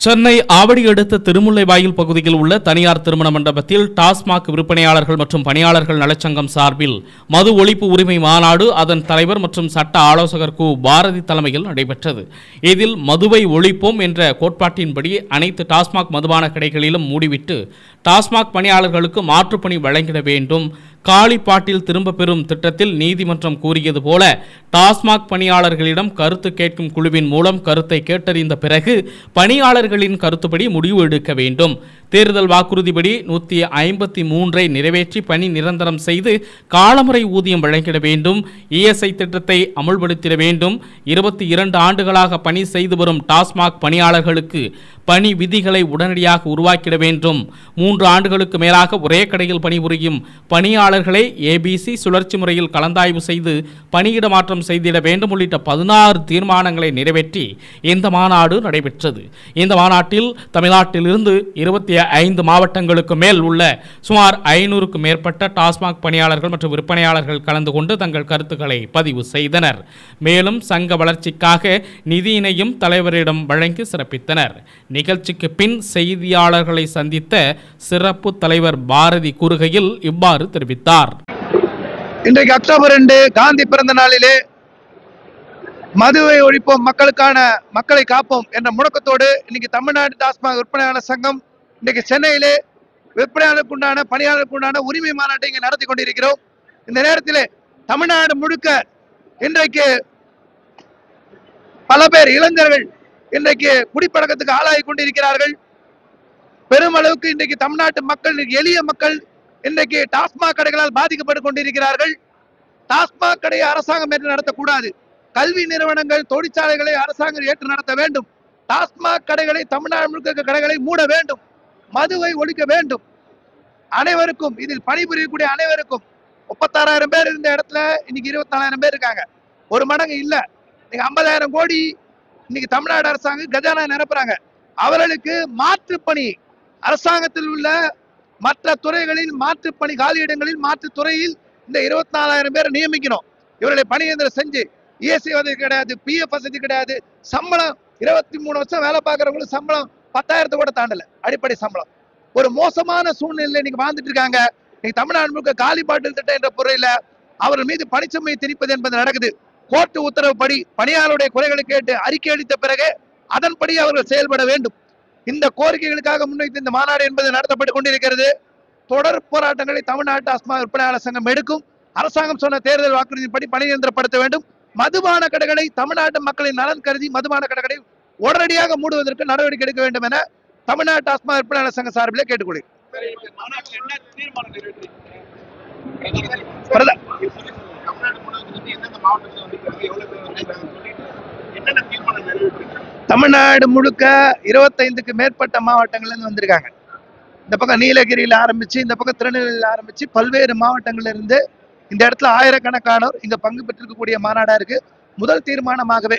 சென்னை ஆவடி அடுத்த திருமுல்லைவாயில் பகுதியில் உள்ள தனியார் திருமண மண்டபத்தில் டாஸ்மாக் விற்பனையாளர்கள் மற்றும் பணியாளர்கள் நலச்சங்கம் சார்பில் மது ஒழிப்பு உரிமை மாநாடு அதன் தலைவர் மற்றும் சட்ட ஆலோசகர் கு பாரதி தலைமையில் நடைபெற்றது. இதில் மதுவை ஒழிப்போம் என்ற கோட்பாட்டின்படி அனைத்து டாஸ்மாக் மதுபான கடைகளிலும் மூடிவிட்டு டாஸ்மாக் பணியாளர்களுக்கு மாற்றுப்பணி வழங்கிட வேண்டும். காலிப்பாட்டில் திரும்ப பெறும் திட்டத்தில் நீதிமன்றம் கூறியது போல டாஸ்மாக் பணியாளர்களிடம் கருத்து கேட்கும் குழுவின் மூலம் கருத்தை கேட்டறிந்த பிறகு பணியாளர்களின் கருத்துப்படி முடிவு எடுக்க வேண்டும். தேர்தல் வாக்குறுதிப்படி 153 நிறைவேற்றி பணி நிரந்தரம் செய்து காலமுறை ஊதியம் வழங்கிட வேண்டும். இஎஸ்ஐ திட்டத்தை அமுல்படுத்திட வேண்டும். 22 ஆண்டுகளாக பணி செய்து வரும் டாஸ்மாக் பணியாளர்களுக்கு பணி விதிகளை உடனடியாக உருவாக்கிட வேண்டும். 3 ஆண்டுகளுக்கு மேலாக ஒரே கடையில் பணிபுரியும் பணியாளர்களை ஏபிசி சுழற்சி முறையில் கலந்தாய்வு செய்து பணியிட மாற்றம் செய்திட வேண்டும் உள்ளிட்ட 16 தீர்மானங்களை நிறைவேற்றி இந்த மாநாடு நடைபெற்றது. இந்த மாநாட்டில் தமிழ்நாட்டிலிருந்து 25 மாவட்டங்களுக்கு மேல் உள்ள சுமார் 500க்கும் மேற்பட்ட டாஸ்மாக் பணியாளர்கள் மற்றும் விற்பனையாளர்கள் கலந்து கொண்டு தங்கள் கருத்துக்களை பதிவு செய்தனர். மேலும் சங்க வளர்ச்சிக்காக நிதியினையும் தலைவரிடம் வழங்கி சிறப்பித்தனர். நிகழ்ச்சிக்கு பின் செய்தியாளர்களை சந்தித்த சிறப்பு தலைவர் பாரதி கூறுகையில் இவ்வாறு தெரிவித்தார். இன்றைக்கு அக்டோபர் 2 காந்தி பிறந்த நாளிலே மதுவை ஒழிப்போம் மக்களை காப்போம் என்ற முழக்கத்தோடு இன்னைக்கு தமிழ்நாடு டாஸ்மாக் விற்பனையாளர் சங்கம் இன்றைக்கு சென்னையிலே விற்பனையாளருக்குண்டான பணியாளருக்குண்டான உரிமை மாநாட்டை இங்கே நடத்தி கொண்டிருக்கிறோம். இந்த நேரத்தில் தமிழ்நாடு முழுக்க இன்றைக்கு பல பேர் இளைஞர்கள் இன்றைக்கு குடிப்பழக்கத்துக்கு ஆளாகி கொண்டிருக்கிறார்கள். பெருமளவுக்கு இன்றைக்கு தமிழ்நாட்டு மக்கள், எளிய மக்கள் இன்றைக்கு டாஸ்மாக் கடைகளால் பாதிக்கப்பட்டு கொண்டிருக்கிறார்கள். டாஸ்மாக் கடையை அரசாங்கம் ஏற்று நடத்தக்கூடாது. கல்வி நிறுவனங்கள், தொழிற்சாலைகளை அரசாங்கம் ஏற்று நடத்த வேண்டும். டாஸ்மாக் கடைகளை, தமிழ்நாடு முழுக்க கடைகளை மூட வேண்டும். மதுவை ஒழிக்க வேண்டும். அனைவருக்கும், இதில் பணிபுரியக்கூடிய அனைவருக்கும் 36,000 பேர் இருந்த இடத்துல இன்னைக்கு 24,000 பேர் இருக்காங்க. ஒரு மடங்கு இல்ல. இன்னைக்கு 50,000 கோடி இன்னைக்கு தமிழ்நாடு அரசாங்கம் கஜானா நிரப்புறாங்க. அவர்களுக்கு மாற்றுப்பணி, அரசாங்கத்தில் உள்ள மற்ற துறைகளில் மாற்றுப்பணி, காலியிடங்களில் மாற்றுத்துறையில் இந்த 24,000 பேரை நியமிக்கணும். இவர்களை பணியந்திரம் செஞ்சு இஎஸ்ஐ வசதி கிடையாது, பிஎஃப் வசதி கிடையாது. சம்பளம் 23 வருஷம் வேலை பார்க்கறவங்களுக்கு சம்பளம் 10,000 கூட தாண்டல. அடிப்படை சம்பளம். ஒரு மோசமான சூழ்நிலையில இன்னைக்கு வாழ்ந்துட்டு இருக்காங்க. இன்னைக்கு தமிழ்நாடு முழுக்க காலிப்பாட்டில் திட்டம் என்ற பொருளில் அவர்கள் மீது பணிச்சுமையை திணிப்பது என்பது நடக்குது. கோர்ட்டு உத்தரவுப்படி பணியாளருடைய குறைகளை கேட்டு அறிக்கை அளித்த பிறகு அதன்படி அவர்கள் செயல்பட வேண்டும். இந்த கோரிக்கைகளுக்காக முன்வைத்து இந்த மாநாடு என்பது நடத்தப்பட்டுக் கொண்டிருக்கிறது. தொடர் போராட்டங்களை தமிழ்நாடு டாஸ்மாக் விற்பனையாளர் சங்கம் எடுக்கும். அரசாங்கம் சொன்ன தேர்தல் வாக்குறுதியின்படி பணியந்திரப்படுத்த வேண்டும். மதுபான கடைகளை, தமிழ்நாட்டு மக்களின் நலன் கருதி மதுபான கடைகளை உடனடியாக மூடுவதற்கு நடவடிக்கை எடுக்க வேண்டும் என தமிழ்நாடு டாஸ்மாக் விற்பனையாளர் சங்க சார்பிலே கேட்டுக்கொள்கிறேன். தமிழ்நாடு முழுக்க 25க்கு மேற்பட்ட மாவட்டங்கள்ல இருந்து வந்திருக்காங்க. இந்த பக்கம் நீலகிரியில ஆரம்பிச்சு, இந்த பக்கம் திருநெல்வேலியில் ஆரம்பிச்சு பல்வேறு மாவட்டங்கள்ல இருந்து இந்த இடத்துல ஆயிரக்கணக்கானோர் இங்க பங்கு பெற்றிருக்கக்கூடிய மாநாடா இருக்கு. முதல் தீர்மானமாகவே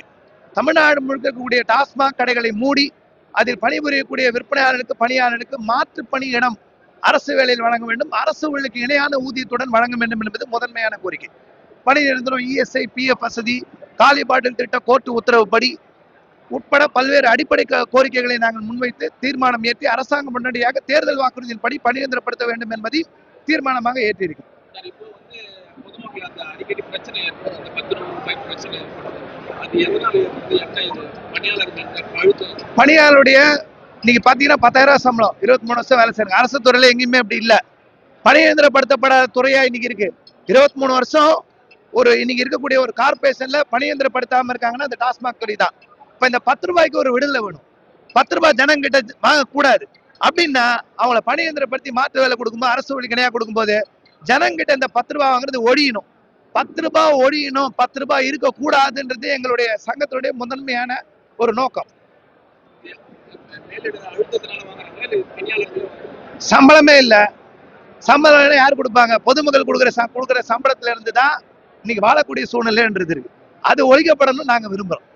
தமிழ்நாடு முழுக்க இருக்கக்கூடிய டாஸ்மாக் கடைகளை மூடி அதில் பணிபுரியக்கூடிய விற்பனையாளர்களுக்கு, பணியாளர்களுக்கு மாற்று பணி இடம் அரசு வேலையில் வழங்க வேண்டும். அரசு ஊழியருக்கு இணையான ஊதியத்துடன் வழங்க வேண்டும் என்பது முதன்மையான கோரிக்கை. பணி நிரந்தரம், இஎஸ்ஐ, பிஎஃப் வசதி, காலிப்பாட்டில் திட்ட கோர்ட்டு உத்தரவுப்படி உட்பட பல்வேறு அடிப்படை கோரிக்கைகளை நாங்கள் முன்வைத்து தீர்மானம் ஏற்றி அரசாங்கம் உடனடியாக தேர்தல் வாக்குறுதியின் படி பணியந்திரப்படுத்த வேண்டும் என்பதை தீர்மானமாக ஏற்றியிருக்கிறோம். பணியாளருடைய இன்னைக்கு பாத்தீங்கன்னா 10,000 சம்பளம், 23 வருஷம் வேலை செய்யறாங்க. அரசு துறையில எங்கேயுமே அப்படி இல்ல. பணியந்திரப்படுத்தப்படாத துறையா இன்னைக்கு இருக்கு. 23 வருஷம் ஒரு இன்னைக்கு இருக்கக்கூடிய ஒரு கார்பரேஷன்ல பணியந்திரப்படுத்தாம இருக்காங்கன்னா அந்த டாஸ்மாக் துறை தான். இப்ப இந்த 10 ரூபாய்க்கு ஒரு விடுதலை வேணும். 10 ரூபாய் ஜனங்கிட்ட வாங்கக்கூடாது அப்படின்னா அவங்கள பணியந்திரப்படுத்தி மாற்று வேலை கொடுக்கும்போது, அரசு வழி இணையா கொடுக்கும்போது ஜனங்கிட்ட இந்த 10 ரூபாய் வாங்குறது ஒழியணும். 10 ரூபாய் ஒழியணும், 10 ரூபாய் இருக்கக்கூடாதுன்றது எங்களுடைய சங்கத்தினுடைய முதன்மையான ஒரு நோக்கம். சம்பளமே இல்ல. சம்பளம் யார் கொடுப்பாங்க? பொதுமக்கள் கொடுக்குற சம்பளத்துல இருந்து தான் இன்னைக்கு வாழக்கூடிய சூழ்நிலைன்றது இருக்கு. அது ஒழிக்கப்படணும் நாங்க விரும்புறோம்.